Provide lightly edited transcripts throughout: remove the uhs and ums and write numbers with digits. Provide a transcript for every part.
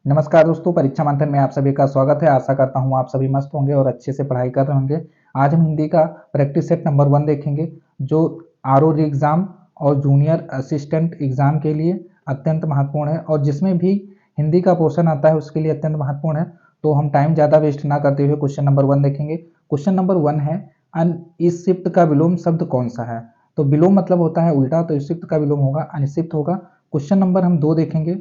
नमस्कार दोस्तों, परीक्षा मंथन में आप सभी का स्वागत है। आशा करता हूँ आप सभी मस्त होंगे और अच्छे से पढ़ाई कर रहे होंगे। आज हम हिंदी का प्रैक्टिस सेट नंबर 1 देखेंगे, जो आरओ एग्जाम और जूनियर असिस्टेंट एग्जाम के लिए अत्यंत महत्वपूर्ण है और जिसमें भी हिंदी का पोर्शन आता है उसके लिए अत्यंत महत्वपूर्ण है। तो हम टाइम ज़्यादा वेस्ट ना करते हुए क्वेश्चन नंबर 1 देखेंगे। क्वेश्चन नंबर 1 है, अनिश्चित का विलोम शब्द कौन सा है? तो विलोम मतलब होता है उल्टा, तो इशिप्त का विलोम होगा अनिश्चित होगा। क्वेश्चन नंबर हम 2 देखेंगे।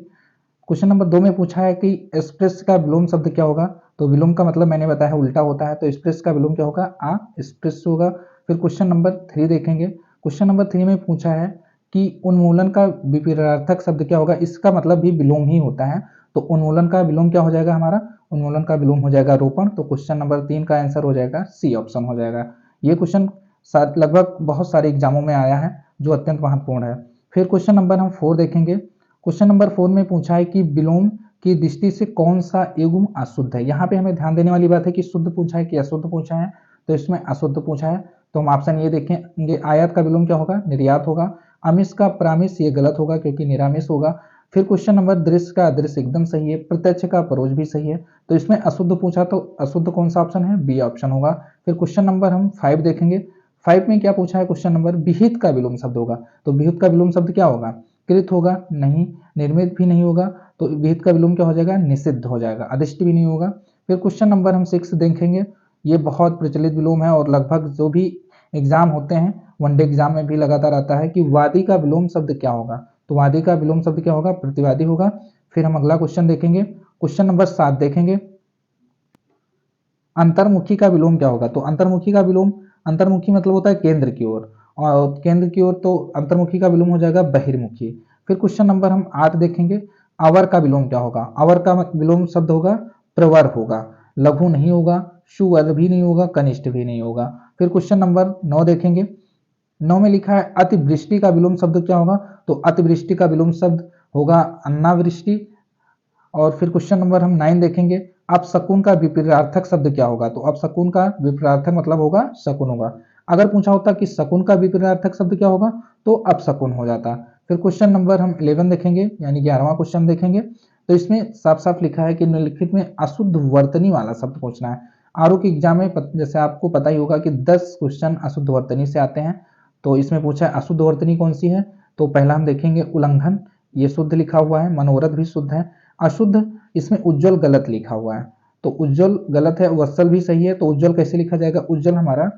क्वेश्चन नंबर 2 में पूछा है कि एक्सप्रेस का विलोम शब्द क्या होगा? तो विलोम का मतलब मैंने बताया उल्टा होता है, तो एक्सप्रेस का विलोम क्या होगा? एक्सप्रेस होगा। फिर क्वेश्चन नंबर 3 देखेंगे। क्वेश्चन नंबर 3 में पूछा है कि उन्मूलन का विपरीतार्थक शब्द क्या होगा? इसका मतलब भी विलोम ही होता है। तो उन्मूलन का विलोम क्या हो जाएगा हमारा? उन्मूलन का विलोम हो जाएगा रोपण। तो क्वेश्चन नंबर 3 का आंसर हो जाएगा सी ऑप्शन हो जाएगा। ये क्वेश्चन लगभग बहुत सारे एग्जामों में आया है, जो अत्यंत महत्वपूर्ण है। फिर क्वेश्चन नंबर हम 4 देखेंगे। क्वेश्चन नंबर 4 में पूछा है कि विलोम की दृष्टि से कौन सा युग्म अशुद्ध है? यहाँ पे हमें ध्यान देने वाली बात है कि शुद्ध पूछा है कि अशुद्ध पूछा है। तो इसमें अशुद्ध पूछा है, तो हम ऑप्शन ये देखेंगे। आयात का विलोम क्या होगा? निर्यात होगा। अमिश का प्रामिश, ये गलत होगा क्योंकि निरामिष होगा। फिर क्वेश्चन नंबर दृश्य का अदृश्य एकदम सही है। प्रत्यक्ष का परोक्ष भी सही है। तो इसमें अशुद्ध पूछा, तो अशुद्ध कौन सा ऑप्शन है? बी ऑप्शन होगा। फिर क्वेश्चन नंबर हम 5 देखेंगे। 5 में क्या पूछा है? क्वेश्चन नंबर विहित का विलोम शब्द होगा। तो विहित का विलोम शब्द क्या होगा? कृत होगा? नहीं। निर्मित भी नहीं होगा। तो विहित का विलोम क्या हो जाएगा? निषिद्ध हो जाएगा। अदिष्ट भी नहीं होगा। फिर क्वेश्चन नंबर हम 6 देखेंगे। ये बहुत प्रचलित विलोम है और लगभग जो भी एग्जाम होते हैं, वनडे एग्जाम में भी लगातार आता है कि वादी का विलोम शब्द क्या होगा? तो वादी का विलोम शब्द क्या होगा? प्रतिवादी होगा। फिर हम अगला क्वेश्चन देखेंगे। क्वेश्चन नंबर 7 देखेंगे। अंतर्मुखी का विलोम क्या होगा? तो अंतर्मुखी का विलोम, अंतर्मुखी मतलब होता है केंद्र की ओर, और केंद्र की ओर, तो अंतर्मुखी का विलोम हो जाएगा बहिर्मुखी। फिर क्वेश्चन नंबर हम 8 देखेंगे। अवर का विलोम क्या होगा? अवर का विलोम शब्द होगा प्रवर होगा। लघु नहीं होगा, सुवर भी नहीं होगा, कनिष्ठ भी नहीं होगा। फिर क्वेश्चन नंबर 9 देखेंगे। 9 में लिखा है अतिवृष्टि का विलोम शब्द क्या होगा? तो अतिवृष्टि का विलोम शब्द होगा अन्नावृष्टि। और फिर क्वेश्चन नंबर हम 9 देखेंगे। अपशकुन का विपरीतार्थक शब्द क्या होगा? तो अपशकुन का विपरीतार्थक मतलब होगा शकुन होगा। अगर पूछा होता कि शकुन का विपरीतार्थक शब्द क्या होगा, तो अपशकुन हो जाता। फिर क्वेश्चन नंबर हम 11 देखेंगे, यानी 11वां क्वेश्चन देखेंगे। तो इसमें साफ साफ लिखा है कि निम्नलिखित में अशुद्ध वर्तनी वाला शब्द पूछना है। आरओ के एग्जाम में जैसे आपको पता ही होगा कि 10 क्वेश्चन अशुद्ध वर्तनी से आते हैं। तो इसमें पूछा है अशुद्ध वर्तनी कौन सी है? तो पहला हम देखेंगे उल्लंघन, ये शुद्ध लिखा हुआ है। मनोरथ भी शुद्ध है। अशुद्ध, इसमें उज्जवल गलत लिखा हुआ है। तो उज्जवल गलत है, वत्सल भी सही है। तो उज्जवल कैसे लिखा जाएगा? उज्जवल हमारा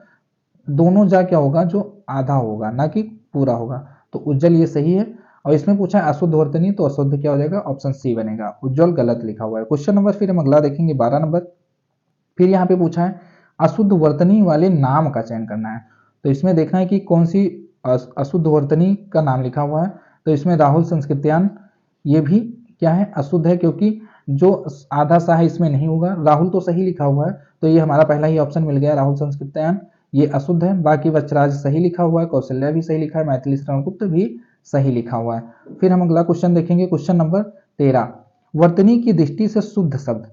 दोनों जा क्या होगा? जो आधा होगा, ना कि पूरा होगा। तो उज्जवल ये सही है। और इसमें पूछा है अशुद्ध वर्तनी, तो अशुद्ध क्या हो जाएगा? ऑप्शन सी बनेगा। उज्जवल गलत लिखा हुआ है। क्वेश्चन नंबर फिर हम अगला देखेंगे 12 नंबर। फिर यहाँ पे पूछा है अशुद्ध वर्तनी वाले नाम का चयन करना है। तो इसमें देखना है कि कौन सी अशुद्ध वर्तनी का नाम लिखा हुआ है। तो इसमें राहुल संस्कृत्यान, ये भी क्या है? अशुद्ध है, क्योंकि जो आधा सा है इसमें नहीं होगा। राहुल तो सही लिखा हुआ है, तो ये हमारा पहला ही ऑप्शन मिल गया, राहुल संस्कृत्यायन, ये अशुद्ध है। बाकी वचराज सही लिखा हुआ है, कौशल्या भी सही लिखा है, मैथिली श्रवणगुप्त भी सही लिखा हुआ है। फिर हम अगला क्वेश्चन देखेंगे, क्वेश्चन नंबर 13। वर्तनी की दृष्टि से शुद्ध शब्द,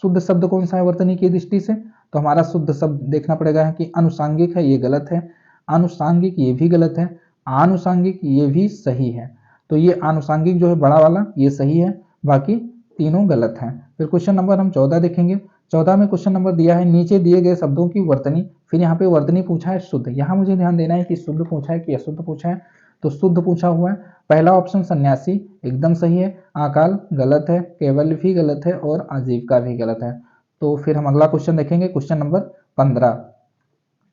शुद्ध शब्द कौन सा है वर्तनी की दृष्टि से? तो हमारा शुद्ध शब्द देखना पड़ेगा कि अनुसांगिक है, ये गलत है। आनुषांगिक, ये भी गलत है। आनुषांगिक, ये भी सही है। तो ये आनुषांगिक जो है बड़ा वाला, ये सही है। बाकी तीनों गलत हैं। फिर क्वेश्चन नंबर हम 14 देखेंगे। 14 में क्वेश्चन नंबर दिया है नीचे दिए गए शब्दों की वर्तनी। फिर यहाँ पे वर्तनी पूछा है शुद्ध। यहाँ मुझे ध्यान देना है कि शुद्ध पूछा है कि अशुद्ध पूछा है। तो शुद्ध पूछा हुआ है। पहला ऑप्शन सन्यासी एकदम सही है। अकाल गलत है। केवल भी गलत है और आजीविका भी गलत है। तो फिर हम अगला क्वेश्चन देखेंगे, क्वेश्चन नंबर 15।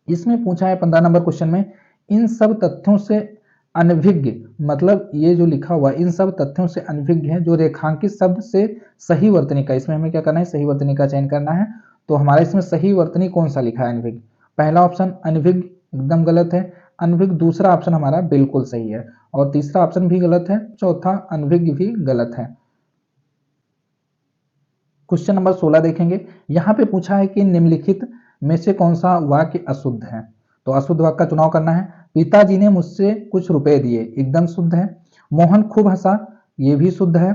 इसमें पूछा है 15 नंबर क्वेश्चन में, इन सब तथ्यों से अनभिज्ञ, मतलब ये जो लिखा हुआ इन सब तथ्यों से अनभिज्ञ है जो रेखांकित शब्द से सही वर्तनी का, इसमें हमें क्या करना है? सही वर्तनी का चयन करना है। तो हमारा इसमें सही वर्तनी कौन सा लिखा है? अनभिज्ञ। पहला ऑप्शन अनभिज्ञ एकदम गलत है। अनभिज्ञ दूसरा ऑप्शन हमारा बिल्कुल सही है। और तीसरा ऑप्शन भी गलत है। चौथा अनभिज्ञ भी गलत है। क्वेश्चन नंबर 16 देखेंगे। यहाँ पे पूछा है कि निम्नलिखित में से कौन सा वाक्य अशुद्ध है? तो अशुद्ध वाक्य का चुनाव करना है। पिताजी ने मुझसे कुछ रुपए दिए, एकदम शुद्ध है। मोहन खूब हंसा, ये भी शुद्ध है।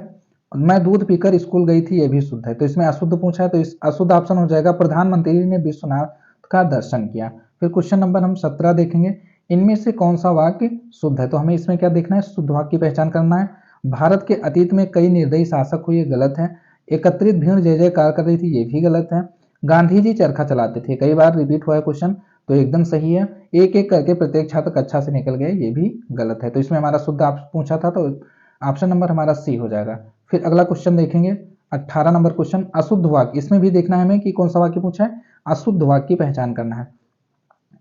मैं दूध पीकर स्कूल गई थी, ये भी शुद्ध है। तो इसमें अशुद्ध पूछा है, तो इस अशुद्ध ऑप्शन हो जाएगा प्रधानमंत्री ने विश्वनाथ का दर्शन किया। फिर क्वेश्चन नंबर हम 17 देखेंगे। इनमें से कौन सा वाक्य शुद्ध है? तो हमें इसमें क्या देखना है? शुद्ध वाक्य की पहचान करना है। भारत के अतीत में कई निर्दयी शासक हुए, गलत है। एकत्रित भीड़ जय जयकार कर रही थी, ये भी गलत है। गांधी जी चरखा चलाते थे, कई बार रिपीट हुआ है क्वेश्चन, तो एकदम सही है। एक एक करके प्रत्येक छात्र कक्षा से निकल गए, ये भी गलत है। तो इसमें हमारा शुद्ध आप पूछा था, तो ऑप्शन नंबर हमारा सी हो जाएगा। फिर अगला क्वेश्चन देखेंगे 18 नंबर क्वेश्चन, अशुद्ध वाक्य। इसमें भी देखना है हमें कि कौन सा वाक्य पूछा है, अशुद्ध वाक्य की पहचान करना है।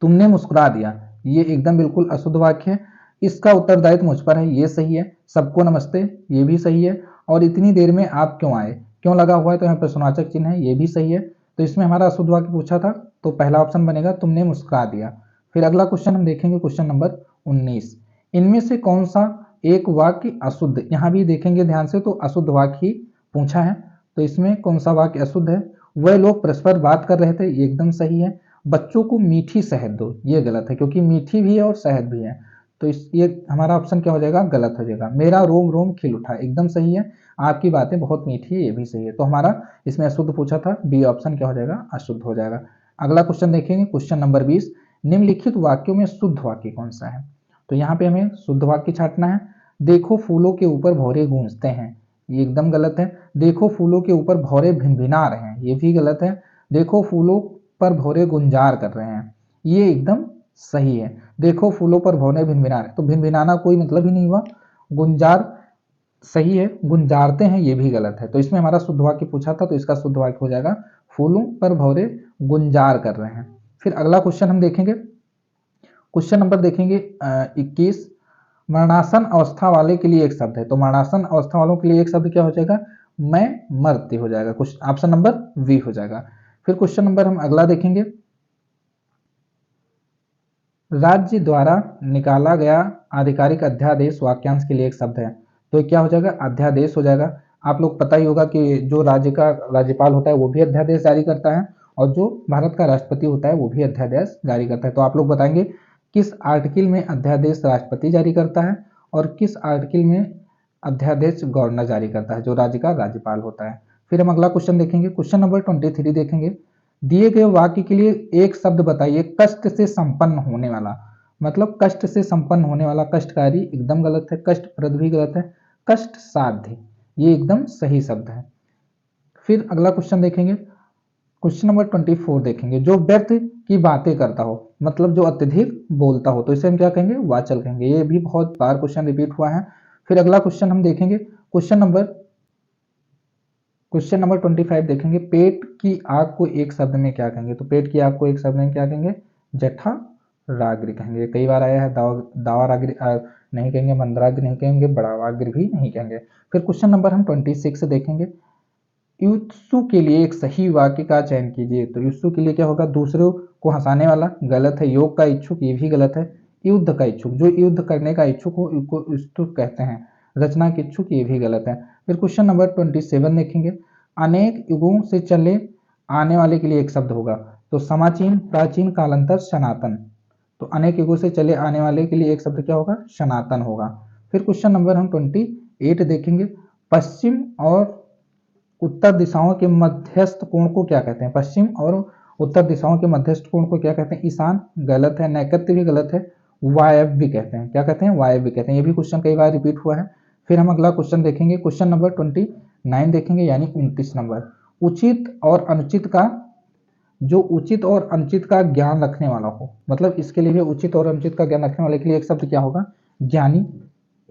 तुमने मुस्कुरा दिया, ये एकदम बिल्कुल अशुद्ध वाक्य है। इसका उत्तरदायित्व मुझ पर है, ये सही है। सबको नमस्ते, ये भी सही है। और इतनी देर में आप क्यों आए, क्यों लगा हुआ है, तो यहाँ प्रश्नवाचक चिन्ह है, ये भी सही है। तो इसमें हमारा अशुद्ध वाक्य पूछा था, तो पहला ऑप्शन बनेगा तुमने मुस्कुरा दिया। फिर अगला क्वेश्चन हम देखेंगे, क्वेश्चन नंबर 19, इनमें से कौन सा एक वाक्य अशुद्ध, यहाँ भी देखेंगे ध्यान से, तो अशुद्ध वाक्य ही पूछा है। तो इसमें कौन सा वाक्य अशुद्ध है, वह लोग परस्पर बात कर रहे थे, ये एकदम सही है। बच्चों को मीठी शहद दो, ये गलत है, क्योंकि मीठी भी है और शहद भी है, तो इस ये हमारा ऑप्शन क्या हो जाएगा, गलत हो जाएगा। मेरा रोम रोम खिल उठा, एकदम सही है। आपकी बातें बहुत मीठी है, ये भी सही है। तो हमारा इसमें अशुद्ध पूछा था, बी ऑप्शन क्या हो जाएगा, अशुद्ध हो जाएगा। अगला क्वेश्चन देखेंगे, क्वेश्चन नंबर 20, निम्नलिखित वाक्यों में शुद्ध वाक्य कौन सा है। तो यहाँ पे हमें शुद्ध वाक्य छांटना है। देखो फूलों के ऊपर भौरे गूंजते हैं, ये एकदम गलत है। देखो फूलों के ऊपर भौरे भिनभिना रहे हैं, ये भी गलत है। देखो फूलों पर भौरे गुंजार कर रहे हैं, ये एकदम सही है। देखो फूलों पर भौरे भिनभिना रहे, तो भिनभिनाना कोई मतलब ही नहीं हुआ। गुंजार सही है, गुंजारते हैं ये भी गलत है। तो इसमें हमारा शुद्ध वाक्य पूछा था, तो इसका शुद्ध वाक्य हो जाएगा फूलों पर भौरे गुंजार कर रहे हैं। फिर अगला क्वेश्चन हम देखेंगे, क्वेश्चन नंबर देखेंगे 21, मरणासन अवस्था वाले के लिए एक शब्द है। तो मरणासन अवस्था वालों के लिए एक शब्द क्या हो जाएगा, मैं मरते हो जाएगा, कुछ ऑप्शन नंबर वी हो जाएगा। फिर क्वेश्चन नंबर हम अगला देखेंगे, राज्य द्वारा निकाला गया आधिकारिक अध्यादेश वाक्यांश के लिए एक शब्द है। तो क्या हो जाएगा, अध्यादेश हो जाएगा। आप लोग पता ही होगा कि जो राज्य का राज्यपाल होता है वो भी अध्यादेश जारी करता है, और जो भारत का राष्ट्रपति होता है वो भी अध्यादेश जारी करता है। तो आप लोग बताएंगे किस आर्टिकल में अध्यादेश राष्ट्रपति जारी करता है, और किस आर्टिकल में अध्यादेश गवर्नर जारी करता है, जो राज्य का राज्यपाल होता है। फिर हम अगला क्वेश्चन देखेंगे, क्वेश्चन नंबर 23 देखेंगे, दिए गए वाक्य के लिए एक शब्द बताइए कष्ट से संपन्न होने वाला। मतलब कष्ट से संपन्न होने वाला, कष्टकारी एकदम गलत है, कष्टप्रद भी गलत है, कष्ट साध्य ये एकदम सही शब्द है। फिर अगला क्वेश्चन देखेंगे, क्वेश्चन नंबर 24 देखेंगे, जो व्यर्थ की बातें करता हो, मतलब जो अत्यधिक बोलता हो, तो इसे हम क्या कहेंगे, वाचल कहेंगे। ये भी बहुत बार क्वेश्चन रिपीट हुआ है। फिर अगला क्वेश्चन हम देखेंगे, क्वेश्चन नंबर 25 देखेंगे, पेट की आग को एक शब्द में क्या कहेंगे। तो पेट की आग को एक शब्द में क्या कहेंगे, जठा राग्र कहेंगे। कई बार आया है, दावा राग्र नहीं कहेंगे, मंदराग्र नहीं कहेंगे, बड़ावाग्र भी नहीं कहेंगे। फिर क्वेश्चन नंबर हम 26 देखेंगे, युत्सु के लिए एक सही वाक्य का चयन कीजिए। तो युत्सु के लिए क्या होगा, दूसरों को हंसाने वाला, गलत है। योग का इच्छुक, ये भी गलत है। युद्ध का इच्छुक, जो युद्ध करने का इच्छुक हो उसको युत्सुक कहते हैं। रचना के इच्छुक, ये भी गलत है। फिर क्वेश्चन नंबर 27 देखेंगे, अनेक युगों से चले आने वाले के लिए एक शब्द होगा। तो समाचीन, प्राचीन, कालांतर, सनातन। तो अनेक युगों से चले आने वाले के लिए एक शब्द क्या होगा, सनातन होगा। फिर क्वेश्चन नंबर हम 28 देखेंगे, पश्चिम और उत्तर दिशाओं के मध्यस्थ कोण को क्या कहते हैं। पश्चिम और उत्तर दिशाओं के मध्यस्थ कोण को क्या कहते हैं, ईशान, गलत है। नैऋत्य भी गलत है। वायव्य कहते हैं, क्या कहते हैं, वायव्य कहते हैं। ये भी क्वेश्चन कई बार रिपीट हुआ है। फिर हम अगला क्वेश्चन देखेंगे, क्वेश्चन नंबर 29 देखेंगे, यानी 29 नंबर, उचित और अनुचित का, जो उचित और अनुचित का ज्ञान रखने वाला हो। मतलब इसके लिए भी उचित और अनुचित का ज्ञान रखने वाले के लिए एक शब्द क्या होगा, ज्ञानी,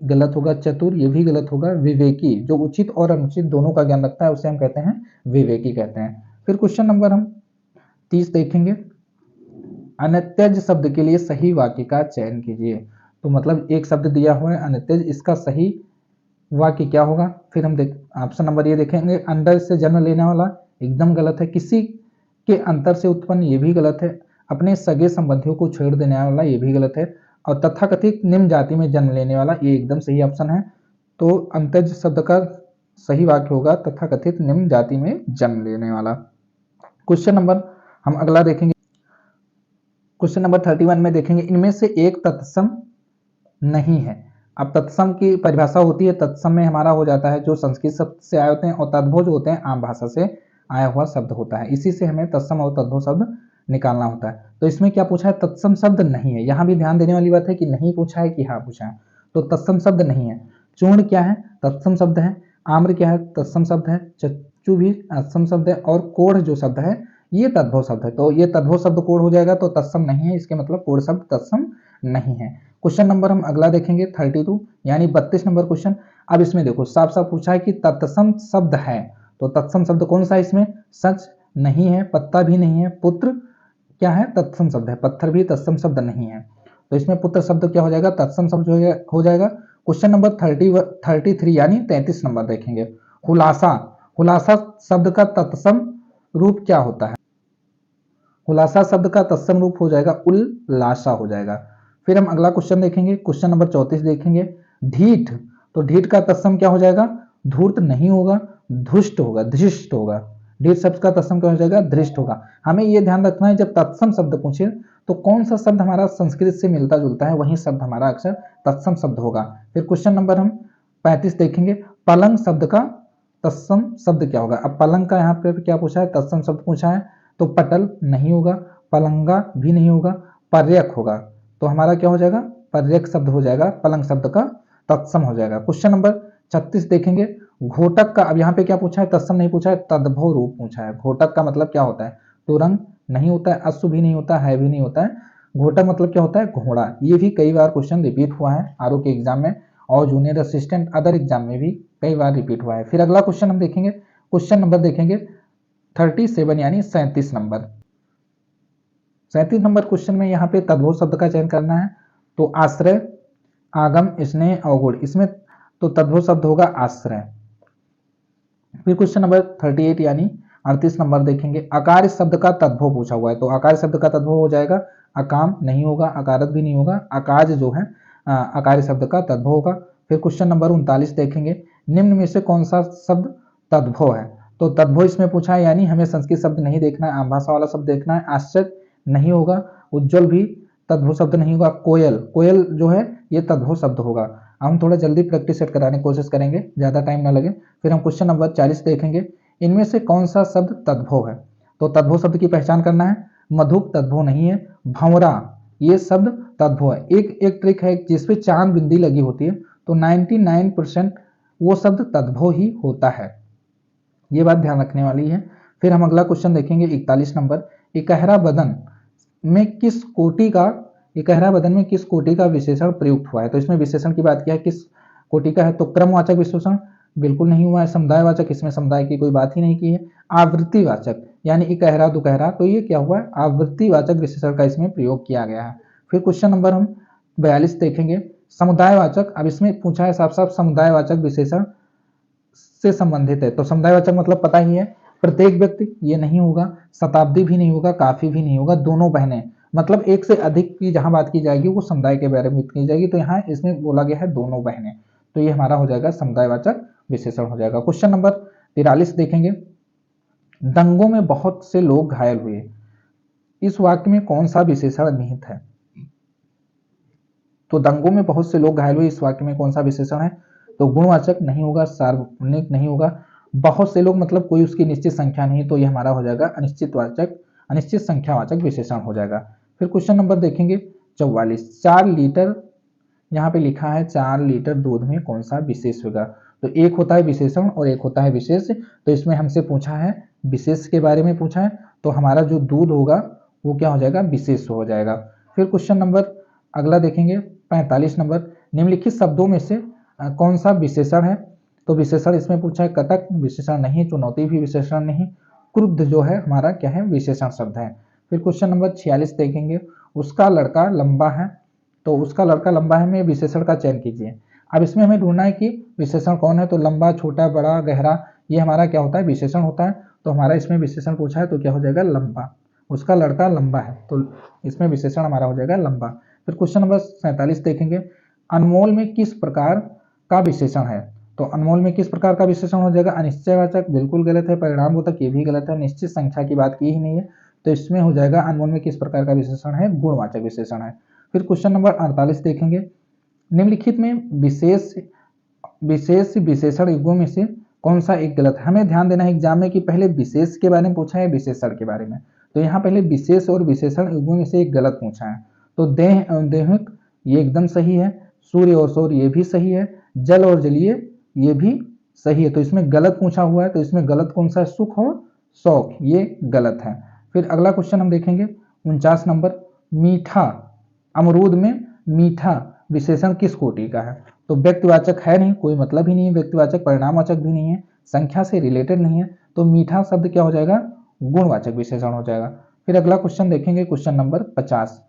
गलत होगा। चतुर, ये भी गलत होगा। विवेकी, जो उचित और अनुचित दोनों का ज्ञान रखता है उसे हम कहते हैं विवेकी कहते हैं। फिर क्वेश्चन नंबर हम 30 देखेंगे, अनत्यज शब्द के लिए सही वाक्य का चयन कीजिए। तो मतलब एक शब्द दिया हुआ है अनत्यज, इसका सही वाक्य क्या होगा। फिर हम ऑप्शन नंबर ये देखेंगे, अंडर से जन्म लेने वाला, एकदम गलत है। किसी के अंतर से उत्पन्न, ये भी गलत है। अपने सगे संबंधियों को छेड़ देने वाला, ये भी गलत है। और तथाकथित निम्न जाति में जन्म लेने वाला, ये एकदम सही ऑप्शन है। तो अंतज शब्द का सही वाक्य होगा तथाकथित निम्न जाति में जन्म लेने वाला। क्वेश्चन नंबर हम अगला देखेंगे, क्वेश्चन नंबर 31 में देखेंगे, इनमें से एक तत्सम नहीं है। अब तत्सम की परिभाषा होती है, तत्सम में हमारा हो जाता है जो संस्कृत शब्द से आए होते हैं, और तद्भव जो होते हैं आम भाषा से आया हुआ शब्द होता है। इसी से हमें तत्सम और तद्भव शब्द निकालना होता है। तो इसमें क्या पूछा है, तत्सम शब्द नहीं है। यहाँ भी ध्यान देने वाली बात है कि नहीं पूछा है कि हाँ पूछा है। तो तत्सम शब्द नहीं है। चूर्ण क्या है, तत्सम शब्द है। आम्र क्या है, तत्सम शब्द है। चच्चु भी तत्सम शब्द है, और कोढ़ जो शब्द है ये तद्भव शब्द है। तो ये तद्भव शब्द कोढ़ हो जाएगा, तो तत्सम नहीं है, इसके मतलब कोढ़ शब्द तत्सम नहीं है। क्वेश्चन नंबर हम अगला देखेंगे 32 यानी 32 नंबर क्वेश्चन। अब इसमें देखो साफ साफ पूछा है कि तत्सम शब्द है, तो तत्सम शब्द कौन सा है इसमें, सच नहीं है, पत्ता भी नहीं है, पुत्र क्या है, तत्सम शब्द है, पत्थर भी तत्सम शब्द नहीं है। तो इसमें पुत्र शब्द क्या हो जाएगा, तत्सम शब्द हो जाएगा। क्वेश्चन नंबर 33 यानी 33 नंबर देखेंगे। हुलासा, हुलासा शब्द का तत्सम रूप क्या होता है, हुलासा शब्द का तत्सम रूप हो जाएगा उल्लासा हो जाएगा। फिर हम अगला क्वेश्चन देखेंगे, क्वेश्चन नंबर 34 देखेंगे। ढीठ, तो ढीठ का तत्सम क्या हो जाएगा, धूर्त नहीं होगा, धुष्ट होगा, धृष्ट होगा। ढीठ शब्द का तत्सम क्या हो जाएगा, धृष्ट होगा। हमें यह ध्यान रखना है जब तत्सम शब्द पूछे तो कौन सा शब्द हमारा संस्कृत से मिलता जुलता है, वही शब्द हमारा अक्सर तत्सम शब्द होगा। फिर क्वेश्चन नंबर हम 35 देखेंगे। पलंग शब्द का तत्सम शब्द क्या होगा। अब पलंग का यहाँ पे क्या पूछा है, तत्सम शब्द पूछा है, तो पटल नहीं होगा, पलंगा भी नहीं होगा, पर्यक होगा। तो हमारा क्या हो जाएगा, पर्यक शब्द हो जाएगा, पलंग शब्द का तत्सम हो जाएगा। क्वेश्चन नंबर 36 देखेंगे। घोटक का, अब यहाँ पे क्या पूछा है, तत्सम नहीं पूछा है, तद्भव रूप पूछा है। घोटक का मतलब क्या होता है, तुरंग नहीं होता है, अश्व भी नहीं होता है भी नहीं होता है। घोटक मतलब क्या होता है, घोड़ा। ये भी कई बार क्वेश्चन रिपीट हुआ है आरओ के एग्जाम में, और जूनियर असिस्टेंट अदर एग्जाम में भी कई बार रिपीट हुआ है। फिर अगला क्वेश्चन हम देखेंगे, क्वेश्चन नंबर देखेंगे 37 यानी 37 नंबर। 37 नंबर क्वेश्चन में यहाँ पे तद्भव शब्द का चयन करना है। तो आश्रय, आगम, स्नेह, अवगुण, इसमें तो तद्भव शब्द होगा आश्रय। फिर क्वेश्चन नंबर 38 यानी 38 नंबर देखेंगे। अकार शब्द का तद्भव पूछा हुआ है, तो अकार शब्द का तद्भव हो जाएगा अकाम नहीं होगा, अकारत भी नहीं होगा, अकाज जो है अकार शब्द का तद्भव होगा। फिर क्वेश्चन नंबर 39 देखेंगे। निम्न में से कौन सा शब्द तद्भव है, तो तद्भव इसमें पूछा है, यानी हमें संस्कृत शब्द नहीं देखना है, आम भाषा वाला शब्द देखना है। आश्चर्य नहीं होगा, उज्जवल भी तद्भव शब्द नहीं होगा, कोयल, कोयल जो है ये तद्भव शब्द होगा। हम थोड़ा जल्दी प्रैक्टिस सेट कराने की कोशिश करेंगे, ज़्यादा टाइम ना लगे। फिर हम क्वेश्चन नंबर 40 देखेंगे। इनमें से कौन सा शब्द तद्भव है, तो तद्भव शब्द की पहचान करना है। मधुक तद्भव नहीं है, भंवरा ये शब्द तद्भव है। एक ट्रिक है, जिसपे चांद बिंदी लगी होती है तो 99% वो शब्द तद्भव ही होता है, ये बात ध्यान रखने वाली है। फिर हम अगला क्वेश्चन देखेंगे 41 नंबर। इकहरा बदन में किस कोटि का, इकहरा बदन में किस कोटि का विशेषण प्रयुक्त हुआ है, तो इसमें विशेषण की बात किया है, किस कोटि का है, तो क्रमवाचक विशेषण बिल्कुल नहीं हुआ है। समुदायवाचक, इसमें समुदाय की कोई बात ही नहीं की है। आवृत्तिवाचक यानी इकहरा दुकहरा, तो ये क्या हुआ है, आवृत्तिवाचक विशेषण का इसमें प्रयोग किया गया है। फिर क्वेश्चन नंबर हम 42 देखेंगे। समुदायवाचक, अब इसमें पूछा है साफ साफ समुदायवाचक विशेषण से संबंधित है, तो समुदायवाचक मतलब पता ही है, प्रत्येक व्यक्ति ये नहीं होगा, शताब्दी भी नहीं होगा, काफी भी नहीं होगा, दोनों बहनें, मतलब एक से अधिक की जहां बात की जाएगी वो समुदाय के बारे में की जाएगी, तो यहाँ इसमें बोला गया है दोनों बहनें, तो ये हमारा हो जाएगा समुदायवाचक विशेषण हो जाएगा। क्वेश्चन नंबर 43 देखेंगे। दंगों में बहुत से लोग घायल हुए, इस वाक्य में कौन सा विशेषण निहित है, तो दंगों में बहुत से लोग घायल हुए, इस वाक्य में कौन सा विशेषण है, तो गुणवाचक नहीं होगा, सार्वजनिक नहीं होगा, बहुत से लोग मतलब कोई उसकी निश्चित संख्या नहीं, तो ये हमारा हो जाएगा अनिश्चितवाचक, अनिश्चित संख्यावाचक विशेषण हो जाएगा। फिर क्वेश्चन नंबर देखेंगे 44। 4 लीटर, यहाँ पे लिखा है 4 लीटर दूध में कौन सा विशेष होगा, तो एक होता है विशेषण और एक होता है विशेष, तो इसमें हमसे पूछा है विशेष के बारे में पूछा है, तो हमारा जो दूध होगा वो क्या हो जाएगा, विशेष हो जाएगा। फिर क्वेश्चन नंबर अगला देखेंगे 45 नंबर। निम्नलिखित शब्दों में से कौन सा विशेषण है, तो विशेषण इसमें पूछा है, कटक विशेषण नहीं, चुनौती भी विशेषण नहीं, क्रुद्ध जो है हमारा क्या है, विशेषण शब्द है। फिर क्वेश्चन नंबर 46 देखेंगे। उसका लड़का लंबा है, तो उसका लड़का लंबा है में विशेषण का चयन कीजिए। अब इसमें हमें ढूंढना है कि विशेषण कौन है, तो लंबा, छोटा, बड़ा, गहरा, ये हमारा क्या होता है, विशेषण होता है, तो हमारा इसमें विशेषण पूछा है तो क्या हो जाएगा, लंबा। उसका लड़का लंबा है, तो इसमें विशेषण हमारा हो जाएगा लंबा। फिर क्वेश्चन नंबर 47 देखेंगे। अनमोल में किस प्रकार का विशेषण है, तो अनमोल में किस प्रकार का विशेषण हो जाएगा, अनिश्चयवाचक, बिल्कुल गलत है। परिणामबोधक, ये भी गलत है। निश्चित संख्या की बात की ही नहीं है, तो इसमें हो जाएगा अनमोल में किस प्रकार का विशेषण है, गुणवाचक विशेषण है। फिर क्वेश्चन नंबर 48 देखेंगे। निम्नलिखित में विशेष विशेषण युगों में से कौन सा एक गलत है, हमें ध्यान देना है एग्जाम में कि पहले विशेष के बारे में पूछा है, विशेषण के बारे में, तो यहाँ पहले विशेष और विशेषण युगों में से एक गलत पूछा है, तो देह एवं देहिक ये एकदम सही है, सूर्य और सौर ये भी सही है, जल और जलीय ये भी सही है। तो इसमें गलत पूछा हुआ है, तो इसमें गलत कौन सा है? सुख और शौक, ये गलत है। फिर अगला क्वेश्चन हम देखेंगे 49 नंबर, मीठा, अमरूद में मीठा विशेषण किस कोटि का है? तो व्यक्तिवाचक है नहीं, कोई मतलब ही नहीं है व्यक्तिवाचक, परिणामवाचक भी नहीं है, संख्या से रिलेटेड नहीं है, तो मीठा शब्द क्या हो जाएगा? गुणवाचक विशेषण हो जाएगा। फिर अगला क्वेश्चन देखेंगे, क्वेश्चन नंबर 50,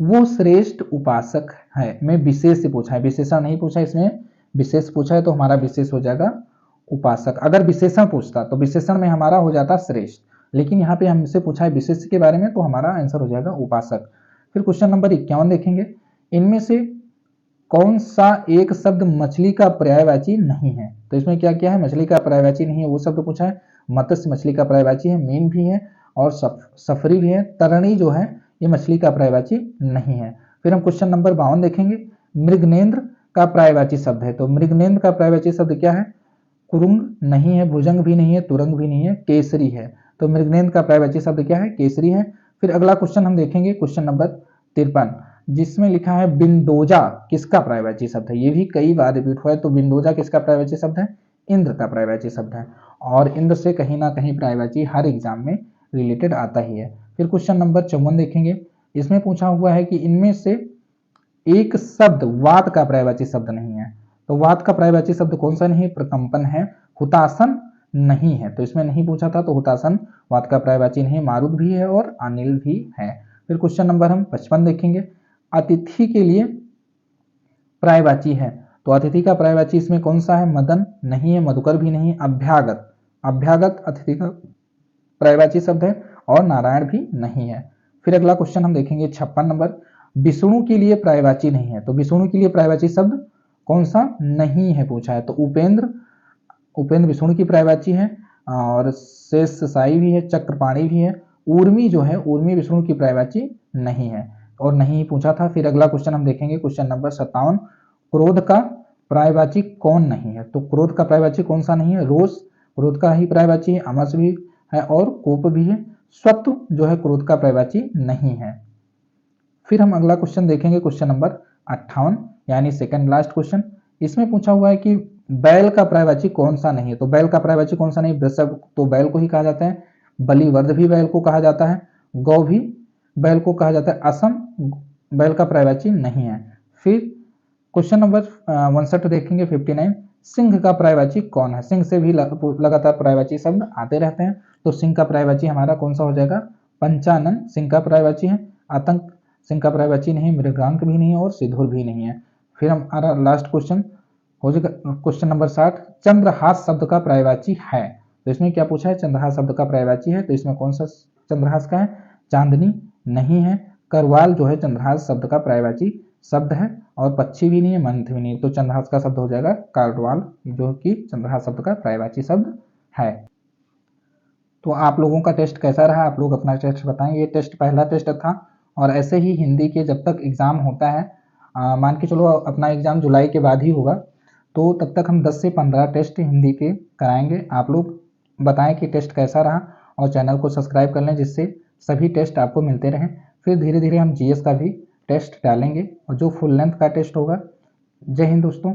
वो श्रेष्ठ उपासक है, में विशेष से पूछा है, विशेषण नहीं पूछा, इसमें विशेष पूछा है, तो हमारा विशेष हो जाएगा उपासक। अगर विशेषण पूछता तो विशेषण में हमारा हो जाता श्रेष्ठ, लेकिन यहाँ पे हमसे पूछा है विशेष के बारे में, तो हमारा आंसर हो जाएगा उपासक। फिर क्वेश्चन नंबर 51 देखेंगे, इनमें से कौन सा एक शब्द मछली का पर्यायवाची नहीं है? तो इसमें क्या क्या है? मछली का पर्यायवाची नहीं है वो शब्द पूछा है। मत्स्य मछली का पर्यायवाची है, मीन भी है और सफरी भी है, तरणी जो है ये मछली का पर्यायवाची नहीं है। फिर हम क्वेश्चन नंबर 52 देखेंगे, मृगनेंद्र का पर्यायवाची शब्द है, तो मृगनेंद्र का पर्यायवाची शब्द क्या है? कुरुंग नहीं है, भुजंग भी नहीं है, तुरंग भी नहीं है, केसरी है। तो मृगनेंद्र का पर्यायवाची शब्द क्या है? केसरी है। फिर अगला क्वेश्चन हम देखेंगे, क्वेश्चन नंबर 53, जिसमें लिखा है बिंदोजा किसका पर्यायवाची शब्द है? ये भी कई बार रिपीट हुआ है, तो बिंदोजा किसका पर्यायवाची शब्द है? इंद्र का पर्यायवाची शब्द है, और इंद्र से कहीं ना कहीं पर्यायवाची हर एग्जाम में रिलेटेड आता ही है। फिर क्वेश्चन नंबर 54 देखेंगे, इसमें पूछा हुआ है कि इनमें से एक शब्द वात का पर्यायवाची शब्द नहीं है, तो वात का पर्यायवाची शब्द कौन सा नहीं है? प्रकंपन है। हुतासन नहीं है, तो इसमें नहीं पूछा था, तो हुतासन वात का पर्यायवाची नहीं, मारुत भी है और अनिल भी है। फिर क्वेश्चन नंबर हम 55 देखेंगे, अतिथि के लिए पर्यायवाची है, तो अतिथि का पर्यायवाची इसमें कौन सा है? मदन नहीं है, मधुकर भी नहीं, अभ्यागत, अभ्यागत अतिथि का पर्यायवाची शब्द है, और नारायण भी नहीं है। फिर अगला क्वेश्चन हम देखेंगे 56 नंबर, विष्णु के लिए पर्यायवाची नहीं है, तो विष्णु के लिए पर्यायवाची शब्द कौन सा नहीं है पूछा है? तो उपेंद्र, उपेंद्र विष्णु की पर्यायवाची है, और शेष साई भी है, चक्रपाणी भी है। उर्मी जो है, उर्मी विष्णु की पर्यायवाची नहीं है, और नहीं पूछा था। फिर अगला क्वेश्चन हम देखेंगे, क्वेश्चन नंबर 57, क्रोध का पर्यायवाची कौन नहीं है? तो क्रोध का पर्यायवाची कौन सा नहीं है? रोष क्रोध का ही पर्यायवाची है, अमस भी है और कोप भी है। स्वत्व जो है क्रोध का पर्यायवाची नहीं है। फिर हम अगला क्वेश्चन देखेंगे, क्वेश्चन नंबर 58, यानी सेकंड लास्ट क्वेश्चन। इसमें पूछा हुआ है कि बैल का पर्यायवाची कौन सा नहीं है? तो बैल का पर्यायवाची कौन सा नहीं? वृषभ तो बैल को ही कहा जाता है, बलिवर्ध भी बैल को कहा जाता है, गौ भी बैल को कहा जाता है, असम बैल का पर्यायवाची नहीं है। फिर क्वेश्चन नंबर 61 देखेंगे 59, सिंह का पर्यायवाची कौन है? सिंह से भी लगातार पर्यायवाची शब्द आते रहते हैं, तो सिंह का पर्यायवाची हमारा कौन सा हो जाएगा? पंचानन सिंह का पर्यायवाची है। आतंक सिंह का पर्यायवाची नहीं, मृगांक भी नहीं है, और सिधुर भी नहीं है। फिर हमारा लास्ट क्वेश्चन हो जाएगा क्वेश्चन नंबर 60, चंद्रहास शब्द का पर्यायवाची है, तो इसमें क्या पूछा है? चंद्रहास शब्द का पर्यायवाची है, तो इसमें कौन सा चंद्रहास का है? चांदनी नहीं है, करवाल जो है चंद्रहास शब्द का पर्यायवाची शब्द है, और पक्षी भी नहीं है, मंथ भी नहीं है, तो चंद्रहास का शब्द हो जाएगा कारवाल, जो कि चंद्रहास शब्द का पर्यायवाची शब्द है। तो आप लोगों का टेस्ट कैसा रहा? आप लोग अपना टेस्ट बताएं। ये टेस्ट पहला टेस्ट था, और ऐसे ही हिंदी के जब तक एग्ज़ाम होता है, मान के चलो अपना एग्ज़ाम जुलाई के बाद ही होगा, तो तब तक हम 10 से 15 टेस्ट हिंदी के कराएंगे। आप लोग बताएं कि टेस्ट कैसा रहा, और चैनल को सब्सक्राइब कर लें, जिससे सभी टेस्ट आपको मिलते रहें। फिर धीरे धीरे हम जीएस का भी टेस्ट डालेंगे, और जो फुल लेंथ का टेस्ट होगा। जय हिंद दोस्तों।